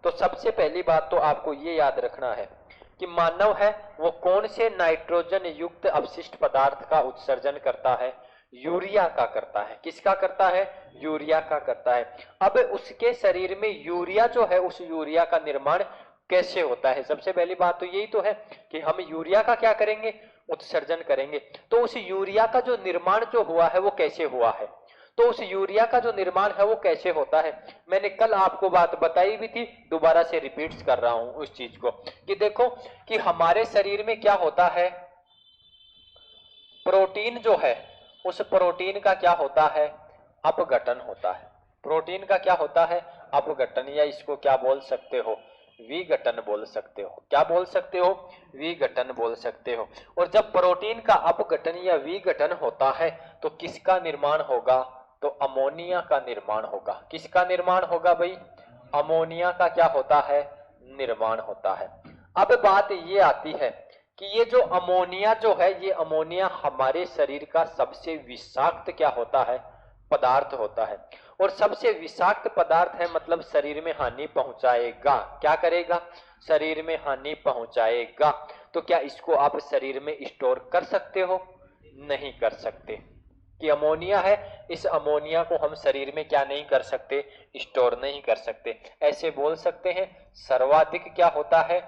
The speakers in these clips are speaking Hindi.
तो सबसे पहली बात तो आपको ये याद रखना है कि मानव है वो कौन से नाइट्रोजन युक्त अपशिष्ट पदार्थ का उत्सर्जन करता है? यूरिया का करता है। किसका करता है? यूरिया का करता है। अब उसके शरीर में यूरिया जो है, उस यूरिया का निर्माण कैसे होता है? सबसे पहली बात तो यही तो है कि हम यूरिया का क्या करेंगे? उत्सर्जन करेंगे। तो उस यूरिया का जो निर्माण जो हुआ है वो कैसे हुआ है? तो उस यूरिया का जो निर्माण है वो कैसे होता है? मैंने कल आपको बात बताई भी थी, दोबारा से रिपीट कर रहा हूं उस चीज को कि देखो कि हमारे शरीर में क्या होता है, प्रोटीन जो है, उस प्रोटीन का क्या होता है? अपघटन होता है। प्रोटीन का क्या होता है? अपघटन, या इसको क्या बोल सकते हो? विघटन बोल सकते हो। क्या बोल सकते हो? विघटन बोल सकते हो। और जब प्रोटीन का अपघटन या विघटन होता है तो किसका निर्माण होगा? तो अमोनिया का निर्माण होगा। किसका निर्माण होगा भाई? अमोनिया का क्या होता है? निर्माण होता है। अब बात ये आती है कि ये जो अमोनिया जो है, ये अमोनिया हमारे शरीर का सबसे विषाक्त क्या होता है? पदार्थ होता है। और सबसे विषाक्त पदार्थ है मतलब शरीर में हानि पहुंचाएगा। क्या करेगा? शरीर में हानि पहुंचाएगा। तो क्या इसको आप शरीर में स्टोर कर सकते हो? नहीं कर सकते। कि अमोनिया है, इस अमोनिया को हम शरीर में क्या नहीं कर सकते? स्टोर नहीं कर सकते। ऐसे बोल सकते हैं सर्वाधिक क्या होता है?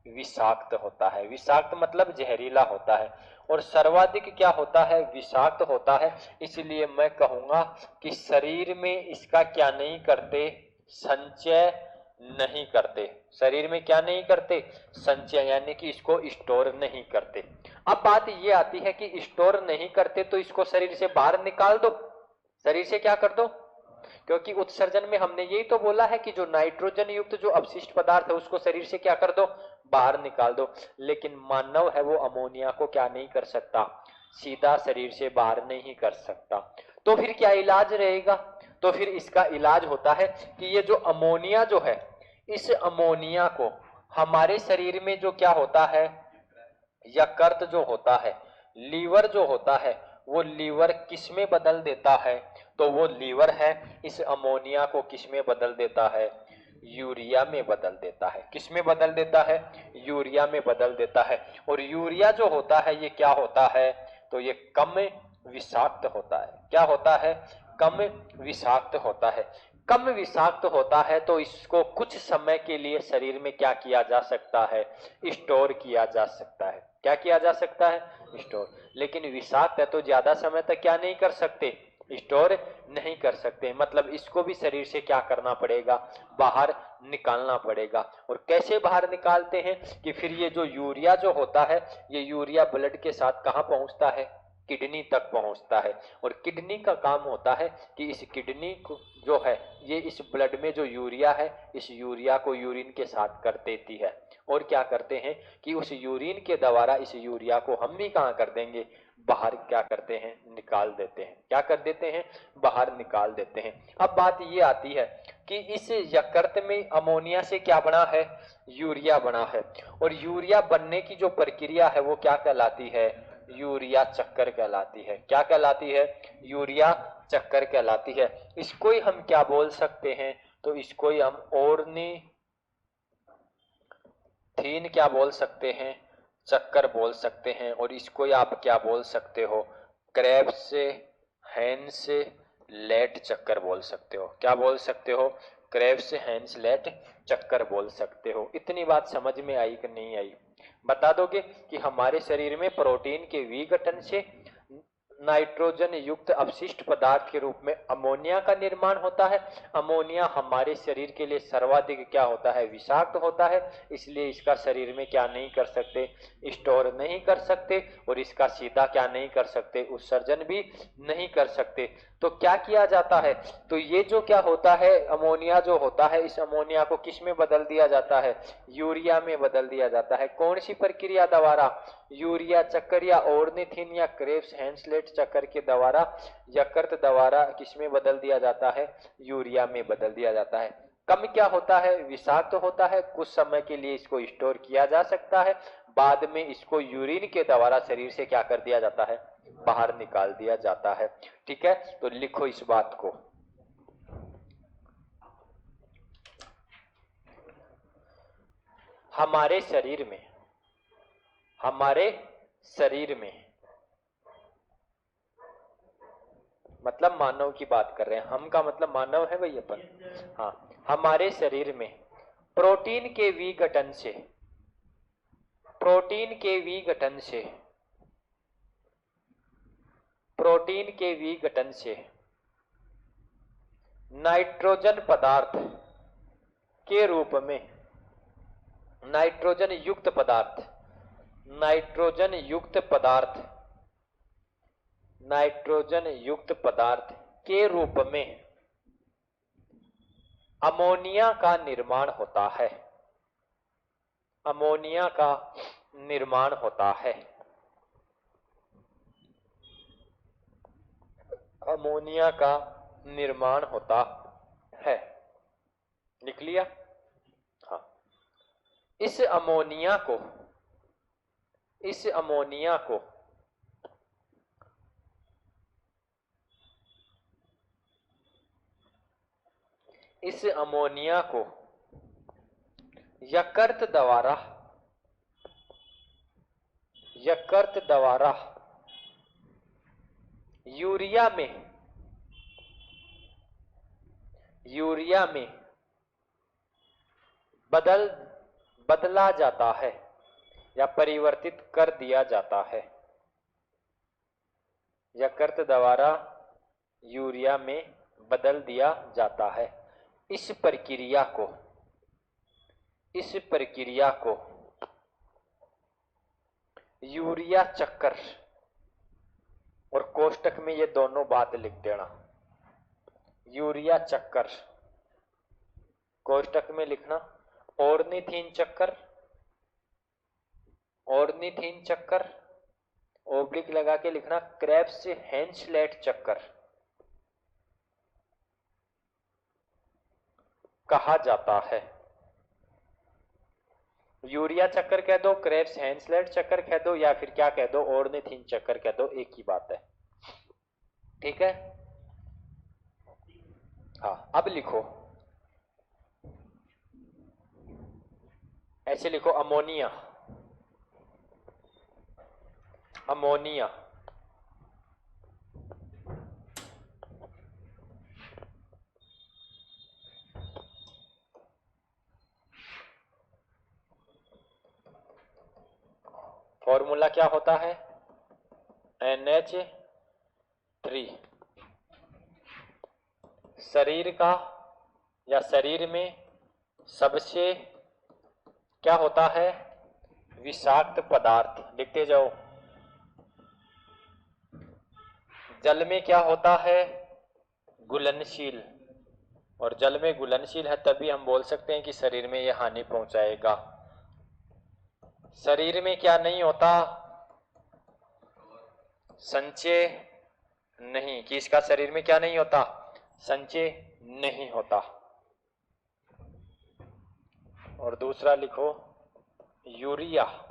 विषाक्त होता है। विषाक्त मतलब जहरीला होता है। और सर्वाधिक क्या होता है? विषाक्त होता है। इसलिए मैं कहूंगा कि शरीर में इसका क्या नहीं करते? संचय नहीं करते। शरीर में क्या नहीं करते? संचय, यानी कि इसको स्टोर नहीं करते। अब बात ये आती है कि स्टोर नहीं करते तो इसको शरीर से बाहर निकाल दो। शरीर से क्या कर दो? क्योंकि उत्सर्जन में हमने यही तो बोला है कि जो नाइट्रोजन युक्त जो अपशिष्ट पदार्थ है उसको शरीर से क्या कर दो? बाहर निकाल दो। लेकिन मानव है वो अमोनिया को क्या नहीं कर सकता? सीधा शरीर से बाहर नहीं कर सकता। तो फिर क्या इलाज रहेगा? तो फिर इसका इलाज होता है कि ये जो अमोनिया जो है, इस अमोनिया को हमारे शरीर में जो क्या होता है, यकृत जो होता है, लीवर जो होता है, वो लीवर किस में बदल देता है? तो वो लीवर है इस अमोनिया को किस में बदल देता है? यूरिया में बदल देता है। किस में बदल देता है? यूरिया में बदल देता है। और यूरिया जो होता है ये क्या होता है? तो ये कम विषाक्त होता है। क्या होता है? कम विषाक्त होता है। कम विषाक्त होता है तो इसको कुछ समय के लिए शरीर में क्या किया जा सकता है? स्टोर किया जा सकता है। क्या किया जा सकता है? स्टोर। लेकिन विषाक्त है तो ज्यादा समय तक क्या नहीं कर सकते? स्टोर नहीं कर सकते। मतलब इसको भी शरीर से क्या करना पड़ेगा? बाहर निकालना पड़ेगा। और कैसे बाहर निकालते हैं कि फिर ये जो यूरिया जो होता है, ये यूरिया ब्लड के साथ कहाँ पहुंचता है? किडनी तक पहुंचता है। और किडनी का काम होता है कि इस किडनी को जो है, ये इस ब्लड में जो यूरिया है, इस यूरिया को यूरिन के साथ कर देती है। और क्या करते हैं कि उस यूरिन के द्वारा इस यूरिया को हम भी कहाँ कर देंगे? बाहर क्या करते हैं? निकाल देते हैं। क्या कर देते हैं? बाहर निकाल देते हैं। अब बात ये आती है कि इस यकृत में अमोनिया से क्या बना है? यूरिया बना है। और यूरिया बनने की जो प्रक्रिया है वो क्या कहलाती है? यूरिया चक्कर कहलाती है। क्या कहलाती है? यूरिया चक्कर कहलाती है। इसको ही हम क्या बोल सकते हैं? तो इसको ही हम ऑर्निथीन क्या बोल सकते हैं? चक्कर बोल सकते हैं। और इसको ही आप क्या बोल सकते हो? क्रेब्स हैंसलेट चक्कर बोल सकते हो। क्या बोल सकते हो? क्रेब्स हैंसलेट चक्कर बोल सकते हो। इतनी बात समझ में आई कि नहीं आई? बता दोगे कि हमारे शरीर में प्रोटीन के विघटन से नाइट्रोजन युक्त अपशिष्ट पदार्थ के रूप में अमोनिया का निर्माण होता है। अमोनिया हमारे शरीर के लिए सर्वाधिक क्या होता है? विषाक्त होता है। इसलिए इसका शरीर में क्या नहीं कर सकते? स्टोर नहीं कर सकते। और इसका सीधा क्या नहीं कर सकते? उत्सर्जन भी नहीं कर सकते। तो क्या किया जाता है? तो ये जो क्या होता है, अमोनिया जो होता है, इस अमोनिया को किस में बदल दिया जाता है? यूरिया में बदल दिया जाता है। कौन सी प्रक्रिया द्वारा? यूरिया चक्कर या ऑर्निथिन या क्रेब्स हैंसलेट चक्कर के द्वारा यकृत द्वारा किसमें बदल दिया जाता है? यूरिया में बदल दिया जाता है। कम क्या होता है? विषाक्त होता है। कुछ समय के लिए इसको स्टोर किया जा सकता है। बाद में इसको यूरिन के द्वारा शरीर से क्या कर दिया जाता है? बाहर निकाल दिया जाता है। ठीक है, तो लिखो इस बात को। हमारे शरीर में, हमारे शरीर में मतलब मानव की बात कर रहे हैं, हम का मतलब मानव है भाई अपन। हाँ, हमारे शरीर में प्रोटीन के विघटन से, प्रोटीन के विघटन से, प्रोटीन के विघटन से नाइट्रोजन पदार्थ के रूप में, नाइट्रोजन युक्त पदार्थ, नाइट्रोजन युक्त पदार्थ, नाइट्रोजन युक्त पदार्थ के रूप में अमोनिया का निर्माण होता है, अमोनिया का निर्माण होता है, अमोनिया का निर्माण होता है। लिख लिया? हाँ। इस अमोनिया को, इस अमोनिया को इस अमोनिया को यकृत द्वारा, यकृत द्वारा यूरिया में, यूरिया में बदला जाता है या परिवर्तित कर दिया जाता है, यकृत द्वारा यूरिया में बदल दिया जाता है। इस प्रक्रिया को, इस प्रक्रिया को यूरिया चक्कर, और कोष्टक में ये दोनों बात लिख देना, यूरिया चक्कर कोष्टक में लिखना, ऑर्निथीन चक्कर, ऑर्निथीन चक्कर ओब्लिक लगा के लिखना, क्रेब्स हेंसलेट चक्कर कहा जाता है। यूरिया चक्कर कह दो, क्रेब्स हेंसलेट चक्कर कह दो, या फिर क्या कह दो, ऑर्निथीन चक्कर कह दो, एक ही बात है। ठीक है? हाँ, अब लिखो, ऐसे लिखो, अमोनिया, अमोनिया फॉर्मूला क्या होता है? NH3। शरीर का या शरीर में सबसे क्या होता है? विषाक्त पदार्थ। लिखते जाओ। जल में क्या होता है? घुलनशील। और जल में घुलनशील है तभी हम बोल सकते हैं कि शरीर में यह हानि पहुंचाएगा। शरीर में क्या नहीं होता? संचय नहीं। कि इसका शरीर में क्या नहीं होता? संचय नहीं होता। और दूसरा लिखो, यूरिया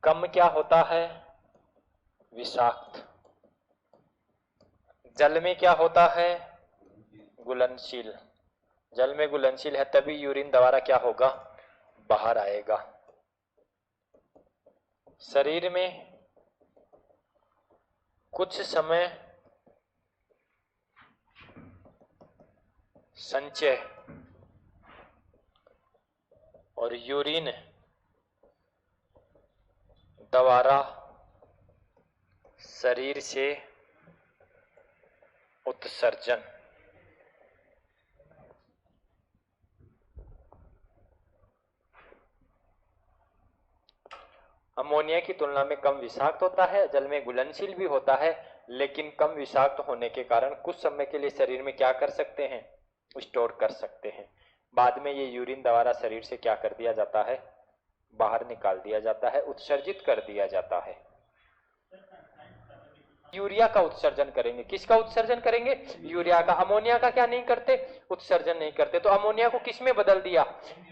कम क्या होता है? विषाक्त। जल में क्या होता है? घुलनशील। जल में घुलनशील है तभी यूरिन द्वारा क्या होगा? बाहर आएगा। शरीर में कुछ समय संचय और यूरिन द्वारा शरीर से उत्सर्जन। अमोनिया की तुलना में कम विषाक्त होता है, जल में घुलनशील भी होता है, लेकिन कम विषाक्त होने के कारण कुछ समय के लिए शरीर में क्या कर सकते हैं? स्टोर कर सकते हैं। बाद में ये यूरिन द्वारा शरीर से क्या कर दिया जाता है? बाहर निकाल दिया जाता है, उत्सर्जित कर दिया जाता है। यूरिया का उत्सर्जन करेंगे। किसका उत्सर्जन करेंगे? यूरिया का। अमोनिया का क्या नहीं करते? उत्सर्जन नहीं करते। तो अमोनिया को किस में बदल दिया?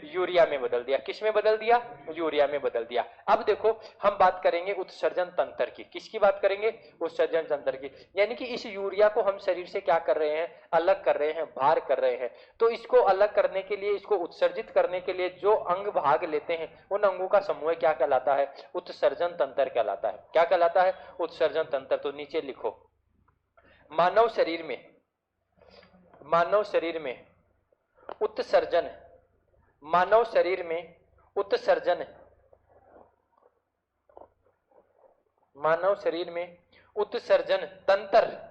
यूरिया में बदल दिया। किस में बदल दिया? यूरिया में बदल दिया। अब देखो हम बात करेंगे उत्सर्जन तंत्र की। किसकी बात करेंगे? उत्सर्जन तंत्र की। यानी कि इस यूरिया को हम शरीर से क्या कर रहे हैं? अलग कर रहे हैं, बाहर कर रहे हैं। तो इसको अलग करने के लिए, इसको उत्सर्जित करने के लिए जो अंग भाग लेते हैं, उन अंगों का समूह क्या कहलाता है? उत्सर्जन तंत्र कहलाता है। क्या कहलाता है? उत्सर्जन तंत्र। तो नीचे लिखो, मानव शरीर में, मानव शरीर में उत्सर्जन, मानव शरीर में उत्सर्जन, मानव शरीर में उत्सर्जन तंत्र,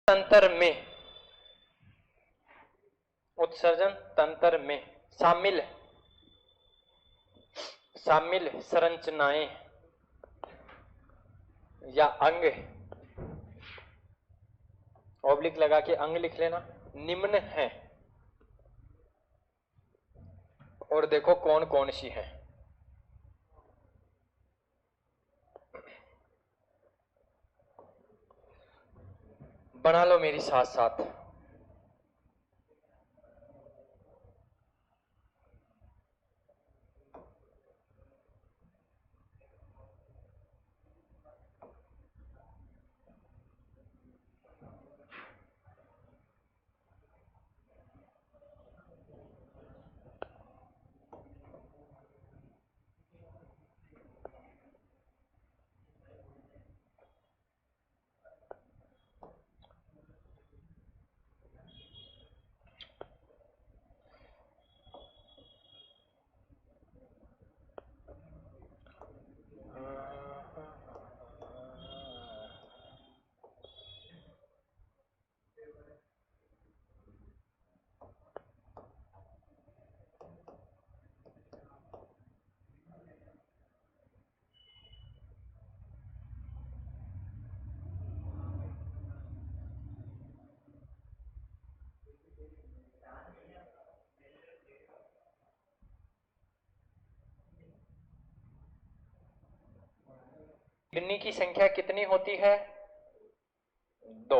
तंत्र में, उत्सर्जन तंत्र में शामिल शामिल संरचनाएं या अंग, ऑब्लिक लगा के अंग लिख लेना, निम्न है। और देखो कौन कौन सी है। बना लो मेरी साथ साथ। किडनी की संख्या कितनी होती है? 2,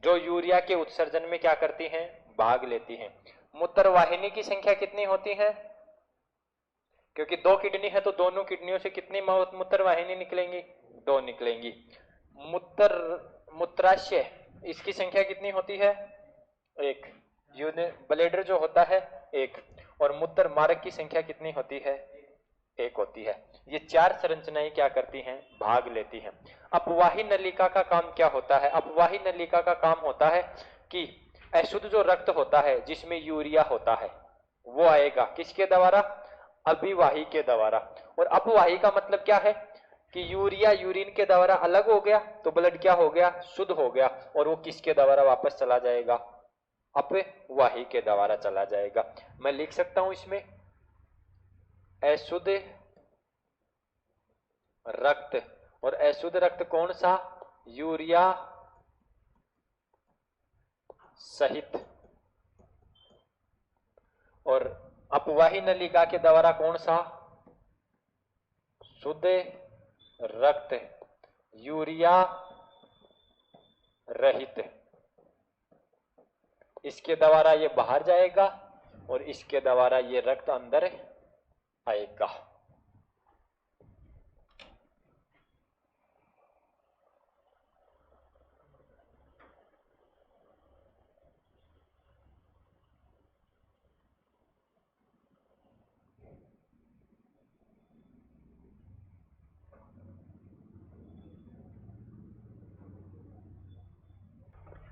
जो यूरिया के उत्सर्जन में क्या करती हैं? भाग लेती हैं। मूत्रवाहिनी की संख्या कितनी होती है? क्योंकि 2 किडनी है तो दोनों किडनियों से कितनी मूत्रवाहिनी निकलेंगी? 2 निकलेंगी। मूत्राशय, इसकी संख्या कितनी होती है? 1। ब्लैडर जो होता है 1। और मूत्र मार्ग की संख्या कितनी होती है? 1 होती है। ये 4 संरचनाएं क्या करती हैं? भाग लेती हैं। अपवाही नलिका का काम क्या होता है? अपवाही नलिका का काम होता है कि अशुद्ध जो रक्त होता है जिसमें यूरिया होता है वो आएगा किसके द्वारा? अभिवाही के द्वारा। और अपवाही का मतलब क्या है? कि यूरिया यूरिन के द्वारा अलग हो गया तो ब्लड क्या हो गया? शुद्ध हो गया। और वो किसके द्वारा वापस चला जाएगा? अपवाही के द्वारा चला जाएगा। मैं लिख सकता हूं इसमें, अशुद्ध रक्त। और अशुद्ध रक्त कौन सा? यूरिया सहित। और अपवाही नलिका के द्वारा कौन सा? शुद्ध रक्त यूरिया रहित। इसके द्वारा ये बाहर जाएगा और इसके द्वारा ये रक्त अंदर आएगा।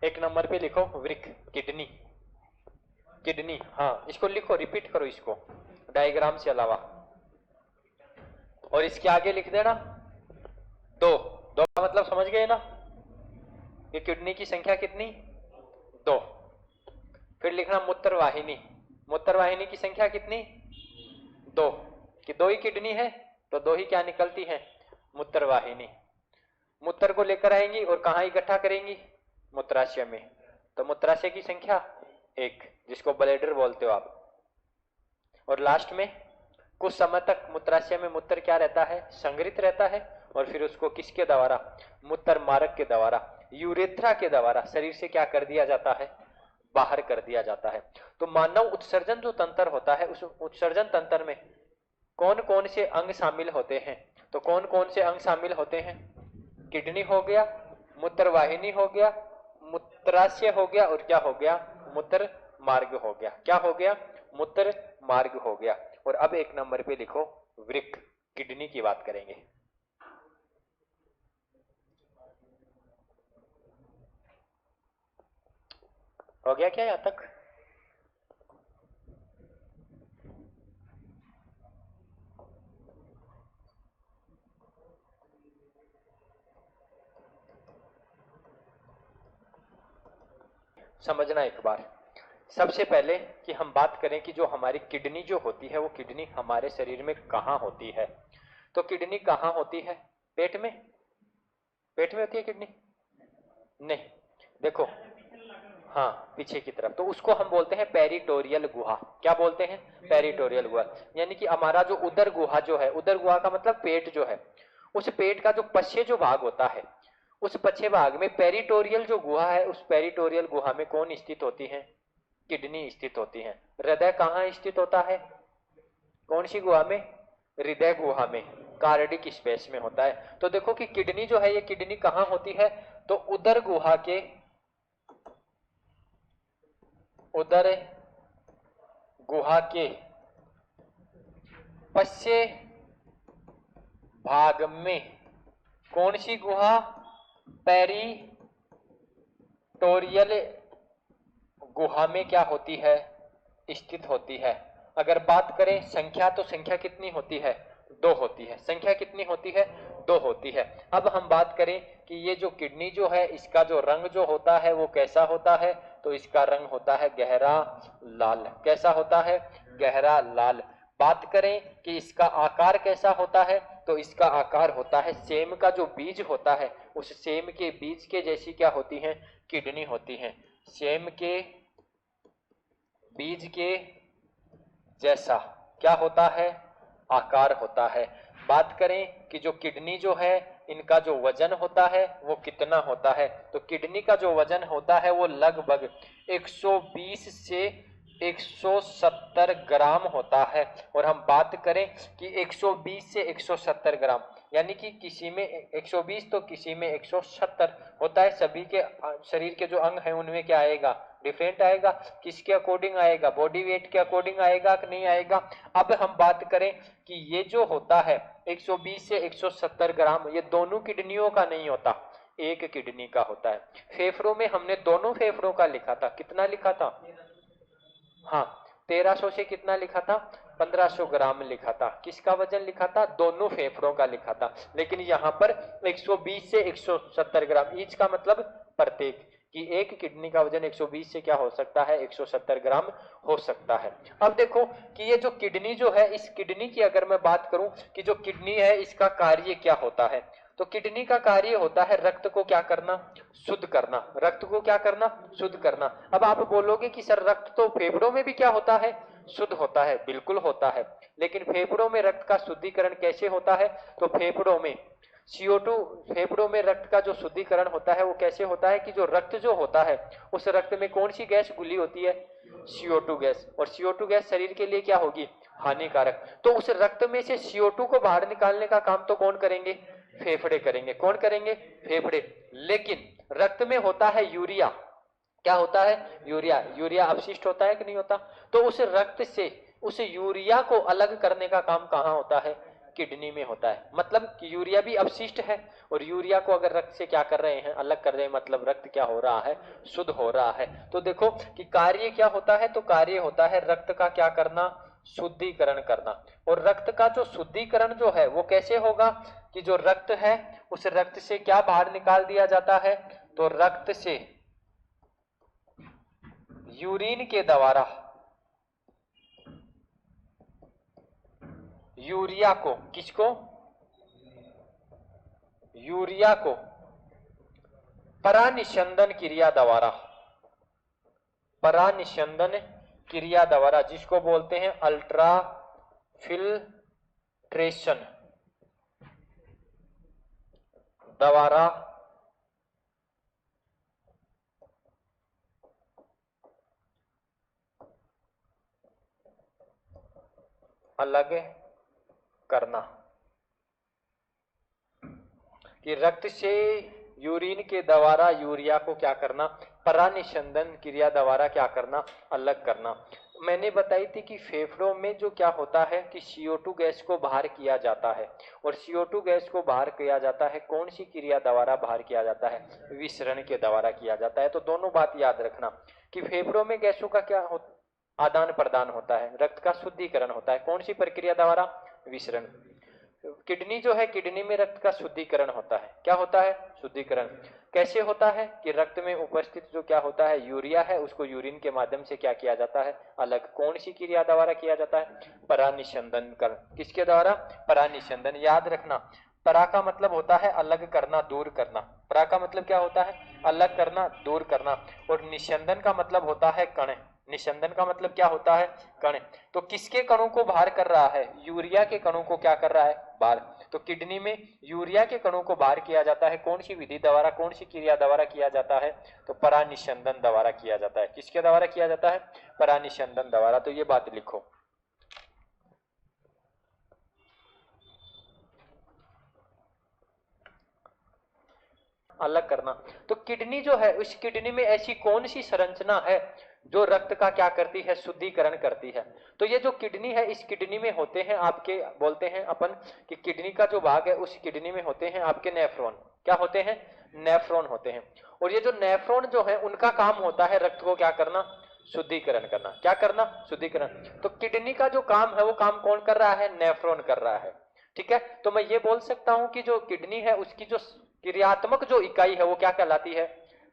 एक नंबर पे लिखो वृक्क, किडनी। किडनी, हाँ इसको लिखो, रिपीट करो इसको डायग्राम से अलावा। और इसके आगे लिख देना 2। 2 का मतलब समझ गए ना? ये किडनी की संख्या कितनी? 2। फिर लिखना मूत्रवाहिनी। मूत्रवाहिनी की संख्या कितनी? 2। कि 2 ही किडनी है तो 2 ही क्या निकलती है? मूत्रवाहिनी। मूत्र को लेकर आएंगी और कहाँ इकट्ठा करेंगी? मूत्राशय में। तो मूत्राशय की संख्या 1, जिसको ब्लैडर बोलते हो आप। और लास्ट में कुछ समय तक मूत्राशय में मूत्र क्या रहता है? संग्रहित रहता है, और फिर उसको किसके द्वारा? मूत्र मार्ग के द्वारा, यूरेथ्रा के द्वारा शरीर से क्या कर दिया जाता है? बाहर कर दिया जाता है। तो मानव उत्सर्जन जो तंत्र होता है, उस उत्सर्जन तंत्र में कौन कौन से अंग शामिल होते हैं? तो कौन कौन से अंग शामिल होते हैं? किडनी हो गया, मूत्रवाहिनी हो गया, मूत्राशय हो गया, और क्या हो गया? मूत्र मार्ग हो गया। क्या हो गया? मूत्र मार्ग हो गया। और अब एक नंबर पे लिखो वृक्क, किडनी की बात करेंगे। हो गया क्या यहां तक? समझना एक बार। सबसे पहले कि हम बात करें कि जो हमारी किडनी जो होती है, वो किडनी हमारे शरीर में कहाँ होती है? तो किडनी कहाँ होती है? पेट में? पेट में होती है किडनी? नहीं, देखो, हाँ, पीछे की तरफ। तो उसको हम बोलते हैं पेरिटोरियल गुहा। क्या बोलते हैं? पेरिटोरियल गुहा। यानी कि हमारा जो उदर गुहा जो है, उदर गुहा का मतलब पेट जो है, उस पेट का जो पश्चिम जो भाग होता है, उस पश्चिम भाग में पेरिटोरियल जो गुहा है, उस पेरिटोरियल गुहा में कौन स्थित होती है? किडनी स्थित होती है। हृदय कहाँ स्थित होता है? कौन सी गुहा में? हृदय गुहा में, कार्डिक स्पेस में होता है। तो देखो कि किडनी जो है, ये किडनी कहाँ होती है? तो उदर गुहा के, उदर गुहा के पश्चिम भाग में। कौन सी गुहा? पेरिटोरियल गुहा में क्या होती है? स्थित होती है। अगर बात करें संख्या, तो संख्या कितनी होती है? 2 होती है। संख्या कितनी होती है? 2 होती है। अब हम बात करें कि ये जो किडनी जो है, इसका जो रंग जो होता है वो कैसा होता है? तो इसका रंग होता है गहरा लाल। कैसा होता है? गहरा लाल। बात करें कि इसका आकार कैसा होता है, तो इसका आकार होता है, सेम का जो बीज होता है, उस सेम के बीज के जैसी क्या होती है? किडनी होती है। सेम के बीज के जैसा क्या होता है? आकार होता है। बात करें कि जो किडनी जो है, इनका जो वजन होता है वो कितना होता है? तो किडनी का जो वजन होता है वो लगभग 120 से 170 ग्राम होता है। और हम बात करें कि 120 से 170 ग्राम, यानी कि किसी में 120 तो किसी में 170 होता है। सभी के शरीर के जो अंग हैं उनमें क्या आएगा? डिफरेंट आएगा। किसके अकॉर्डिंग आएगा? बॉडी वेट के अकॉर्डिंग आएगा कि नहीं आएगा? अब हम बात करें कि ये जो होता है 120 से 170 ग्राम, ये दोनों किडनियों का नहीं होता, एक किडनी का होता है। फेफड़ों में हमने दोनों फेफड़ों का लिखा था। कितना लिखा था? हाँ, 1300 से कितना लिखा था? 1500 ग्राम लिखा था। किसका वजन लिखा था? दोनों फेफड़ों का लिखा था। लेकिन यहाँ पर 120 से 170 ग्राम ईच का मतलब प्रत्येक, कि एक किडनी का वजन 120 से क्या हो सकता है? 170 ग्राम हो सकता है। अब देखो कि ये जो किडनी जो है, इस किडनी की अगर मैं बात करूं कि जो किडनी है इसका कार्य क्या होता है, तो किडनी का कार्य होता है रक्त को क्या करना? शुद्ध करना। रक्त को क्या करना? शुद्ध करना। अब आप बोलोगे कि सर रक्त तो फेफड़ों में भी क्या होता है? शुद्ध होता है। बिल्कुल होता है, लेकिन फेफड़ों में रक्त का शुद्धिकरण कैसे होता है? तो फेफड़ों में CO2, फेफड़ों में रक्त का जो शुद्धिकरण होता है वो कैसे होता है? कि जो रक्त जो होता है, उस रक्त में कौन सी गैस घुली होती है? CO2 gas. और CO2 गैस शरीर के लिए क्या होगी? हानिकारक। तो उस रक्त में से CO2 को बाहर निकालने का काम तो कौन करेंगे? फेफड़े करेंगे। कौन करेंगे? फेफड़े। लेकिन रक्त में होता है यूरिया। क्या होता है? यूरिया। यूरिया अपशिष्ट होता है कि नहीं होता? तो उस रक्त से उस यूरिया को अलग करने का काम कहाँ होता है? किडनी में होता है। मतलब कि यूरिया भी अपशिष्ट है, और यूरिया को अगर रक्त से क्या कर रहे हैं? अलग कर रहे हैं, मतलब रक्त क्या हो रहा है? शुद्ध हो रहा है। तो देखो कि कार्य क्या होता है? तो कार्य होता है रक्त का क्या करना? शुद्धिकरण करना। और रक्त का जो शुद्धिकरण जो है वो कैसे होगा? कि जो रक्त है, उस रक्त से क्या बाहर निकाल दिया जाता है? तो रक्त से यूरिन के द्वारा यूरिया को, किसको? यूरिया को परानिस्यंदन क्रिया द्वारा, परानिस्यंदन क्रिया द्वारा, जिसको बोलते हैं अल्ट्रा फिल्ट्रेशन द्वारा अलग करना, कि रक्त से यूरिन के द्वारा यूरिया को क्या करना, परानिस्यंदन क्रिया द्वारा क्या करना, अलग करना। मैंने बताई थी कि फेफड़ों में जो क्या होता है कि CO2 गैस को बाहर किया जाता है, और CO2 गैस को बाहर किया जाता है कौन सी क्रिया द्वारा बाहर किया जाता है, विसरण के द्वारा किया जाता है। तो दोनों बात याद रखना कि फेफड़ों में गैसों का क्या आदान प्रदान होता है, रक्त का शुद्धिकरण होता है कौन सी प्रक्रिया द्वारा, विसरण। किडनी जो है, किडनी में रक्त का शुद्धिकरण होता है, क्या होता है, शुद्धिकरण। कैसे होता है कि रक्त में उपस्थित जो क्या होता है यूरिया है, उसको यूरिन के माध्यम से क्या किया जाता है, अलग। कौन सी क्रिया द्वारा किया जाता है, परानिस्यंदन कर, किसके द्वारा, परानिस्यंदन। याद रखना, परा का मतलब होता है अलग करना, दूर करना। परा का मतलब क्या होता है, अलग करना, दूर करना। और निस्यंदन का मतलब होता है कण। निस्यंदन का मतलब क्या होता है, कण। तो किसके कणों को बाहर कर रहा है, यूरिया के कणों को क्या कर रहा है, बाहर। तो किडनी में यूरिया के कणों को बाहर किया जाता है कौन सी विधि द्वारा, कौन सी क्रिया द्वारा किया जाता है, तो परानिस्यंदन द्वारा किया जाता है। किसके द्वारा किया जाता है, परानिस्यंदन द्वारा। तो ये बात लिखो। अलग करना। तो किडनी जो है, उस किडनी में ऐसी कौन सी संरचना है जो रक्त का क्या करती है, शुद्धिकरण करती है। तो ये जो किडनी है, इस किडनी में होते हैं आपके, बोलते हैं अपन कि किडनी का जो भाग है उस किडनी में होते हैं आपके नेफ्रॉन। क्या होते हैं, नेफ्रॉन होते हैं। और ये जो नेफ्रॉन जो है उनका काम होता है रक्त को क्या करना, शुद्धिकरण करना। क्या करना, शुद्धिकरण। तो किडनी का जो काम है वो काम कौन कर रहा है, नेफ्रॉन कर रहा है। ठीक है, तो मैं ये बोल सकता हूं कि जो किडनी है उसकी जो क्रियात्मक जो इकाई है वो क्या कहलाती है,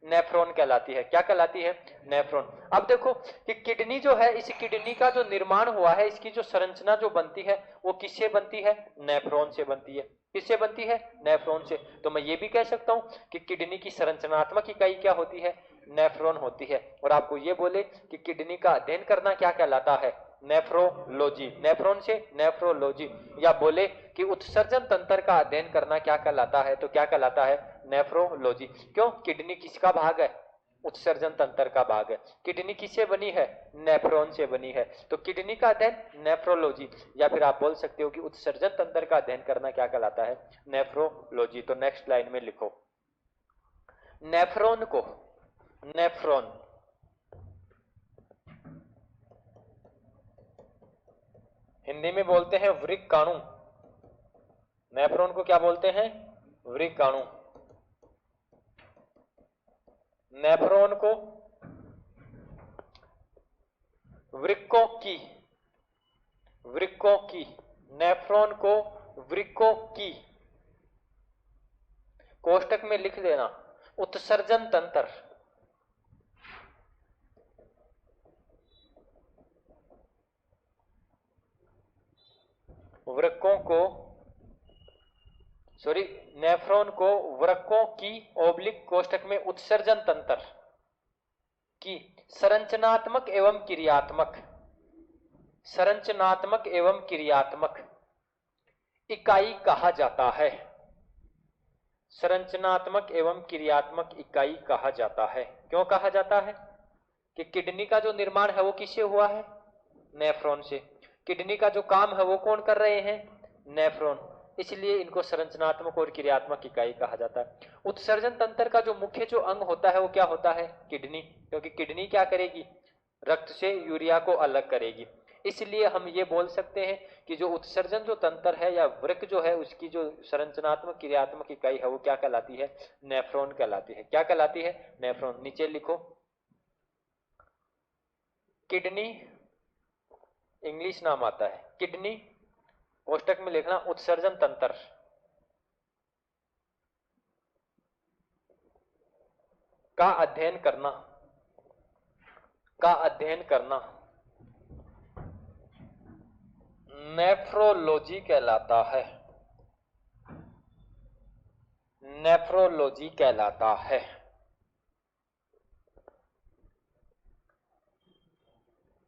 नेफ्रॉन कहलाती है। क्या कहलाती है, नेफ्रॉन। अब देखो कि किडनी जो है, इस किडनी का जो निर्माण हुआ है, इसकी जो संरचना जो बनती है वो किससे बनती है, नेफ्रॉन से बनती है। किससे बनती है, नेफ्रॉन से। तो मैं ये भी कह सकता हूं कि किडनी की संरचनात्मक इकाई क्या होती है, नेफ्रॉन होती है। और आपको ये बोले कि किडनी का अध्ययन करना क्या कहलाता है, नेफ्रोलॉजी। नेफ्रॉन से नेफ्रोलॉजी। या बोले कि उत्सर्जन तंत्र का अध्ययन करना क्या कहलाता है, तो क्या कहलाता है, नेफ्रोलॉजी। क्यों, किडनी किसका भाग है, उत्सर्जन तंत्र का भाग है। किडनी किससे बनी है, नेफ्रॉन से बनी है। तो किडनी का अध्ययन नेफ्रोलॉजी, या फिर आप बोल सकते हो कि उत्सर्जन तंत्र का अध्ययन करना क्या कहलाता है, नेफ्रोलॉजी। तो नेक्स्ट लाइन में लिखो, नेफ्रॉन को, नेफ्रॉन हिंदी में बोलते हैं वृक्काणु। नेफ्रॉन को क्या बोलते हैं, वृक्काणु। नेफ्रॉन को वृक्कों की, वृक्कों की, नेफ्रॉन को वृक्कों की, कोष्टक में लिख देना, उत्सर्जन तंत्र। वृक्कों को, सॉरी, नेफ्रॉन को वृक्कों की ओब्लिक कोष्टक में उत्सर्जन तंत्र की संरचनात्मक एवं क्रियात्मक, संरचनात्मक एवं क्रियात्मक इकाई कहा जाता है। संरचनात्मक एवं क्रियात्मक इकाई कहा जाता है। क्यों कहा जाता है, कि किडनी का जो निर्माण है वो किससे हुआ है, नेफ्रॉन से। किडनी का जो काम है वो कौन कर रहे हैं, नेफ्रॉन। इसलिए इनको संरचनात्मक और क्रियात्मक इकाई कहा जाता है। उत्सर्जन तंत्र का जो मुख्य जो अंग होता है वो क्या होता है, किडनी। क्योंकि किडनी क्या करेगी, रक्त से यूरिया को अलग करेगी। इसलिए हम ये बोल सकते हैं कि जो उत्सर्जन जो तंत्र है या वृक्क जो है, उसकी जो संरचनात्मक क्रियात्मक इकाई है वो क्या कहलाती है, नेफ्रॉन कहलाती है। क्या कहलाती है, नेफ्रॉन। नीचे लिखो, किडनी इंग्लिश नाम आता है, किडनी कोष्टक में लिखना उत्सर्जन तंत्र, का अध्ययन करना, का अध्ययन करना नेफ्रोलॉजी कहलाता है। नेफ्रोलॉजी कहलाता है।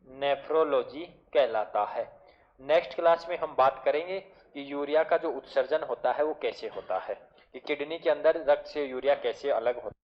नेफ्रोलॉजी कहलाता है। नेक्स्ट क्लास में हम बात करेंगे कि यूरिया का जो उत्सर्जन होता है वो कैसे होता है, कि किडनी के अंदर रक्त से यूरिया कैसे अलग होता है।